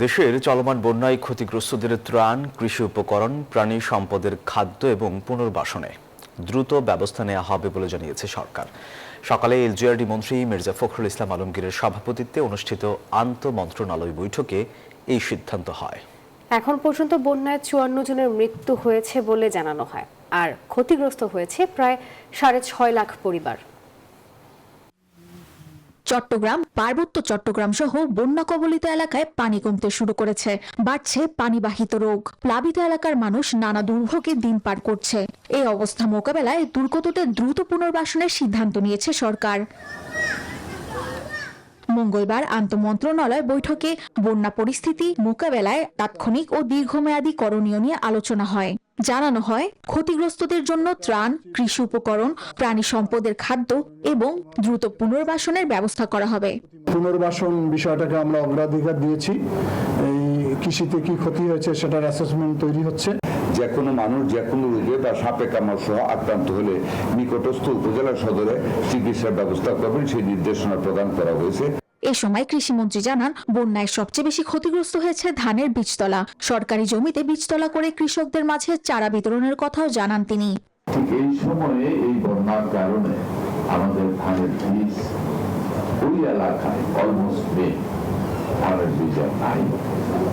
দেশের চলমান বন্যায় ক্ষতিগ্রস্তদের ত্রাণ, কৃষি উপকরণ, প্রাণী সম্পদের খাদ্য এবং পুনর্বাসনে দ্রুত ব্যবস্থা নেওয়া হবে বলে জানিয়েছে সরকার। সকালে এলজিআরডি মন্ত্রী মির্জা ফখরুল ইসলাম আলমগীরের সভাপতিত্বে অনুষ্ঠিত আন্তঃমন্ত্রণালয় বৈঠকে এই সিদ্ধান্ত হয়। এখন পর্যন্ত বন্যায় 54 জনের মৃত্যু হয়েছে বলে জানানো হয়, আর ক্ষতিগ্রস্ত হয়েছে প্রায় 6.5 লাখ পরিবার। চট্টগ্রাম, পার্বত্য চট্টগ্রাম সহ বন্যা কবলিত এলাকায় পানি কমতে শুরু করেছে। বাড়ছে পানিবাহিত রোগ। প্লাবিত এলাকার মানুষ নানা দুর্ভোগে দিন পার করছে। এই অবস্থা মোকাবেলায় দুর্গতদের দ্রুত পুনর্বাসনের সিদ্ধান্ত নিয়েছে সরকার। মঙ্গলবার আন্তঃমন্ত্রণালয় বৈঠকে বন্যা পরিস্থিতি মোকাবেলায় তাৎক্ষণিক ও দীর্ঘমেয়াদী করণীয় নিয়ে আলোচনা হয়। জানানো হয়, ক্ষতিগ্রস্তদের জন্য ত্রাণ, কৃষি উপকরণ, প্রাণী সম্পদের খাদ্য এবং দ্রুত পুনর্বাসনের ব্যবস্থা করা হবে। পুনর্বাসন বিষয়টাকে আমরা অগ্রাধিকার দিয়েছি। এই কৃষিতে কি ক্ষতি হয়েছে সেটার অ্যাসেসমেন্ট তৈরি হচ্ছে। যে কোনো মানুষ যে কোনো রোগে বা সাপে কামড় সহ আক্রান্ত হলে নিকটস্থ উপজেলা সদরে চিকিৎসার ব্যবস্থা করবেন, সেই নির্দেশনা প্রদান করা হয়েছে। এ সময় কৃষিমন্ত্রী জানান, বন্যায় সবচেয়ে বেশি ক্ষতিগ্রস্ত হয়েছে ধানের বীজতলা। সরকারি জমিতে বীজতলা করে কৃষকদের মাঝে চারা বিতরণের কথাও জানান তিনি। ঠিক এই সময়ে এই বন্যার কারণে আমাদের ধানের বীজ ওই এলাকায় অলমোস্ট নেই, ধানের বীজ আর নাই,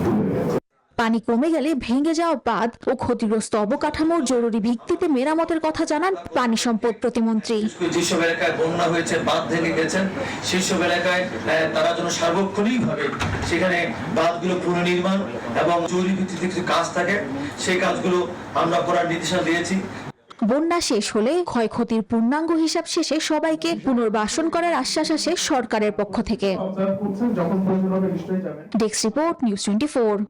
ডুবে গেছে। পানি কমে গেলে ভেঙে যাওয়া বাঁধ ও ক্ষতিগ্রস্ত অবকাঠামোর জরুরি ভিত্তিতে মেরামতের কথা জানান পানি সম্পদ প্রতিমন্ত্রী। যেসব এলাকায় বন্যা হয়েছে, বাঁধ ভেঙে গেছেন, সেসব এলাকায় তারা যেন সার্বক্ষণিকভাবে সেখানে বাঁধগুলো পুনর্নির্মাণ এবং জরুরি ভিত্তিতে কিছু কাজ থাকে, সেই কাজগুলো আমরা করার নির্দেশনা দিয়েছি। বন্যা শেষ হলে ক্ষয়ক্ষতির পূর্ণাঙ্গ হিসাব শেষে সবাইকে পুনর্বাসন করার আশ্বাস আসে সরকারের পক্ষ থেকে। Desk report, news 24।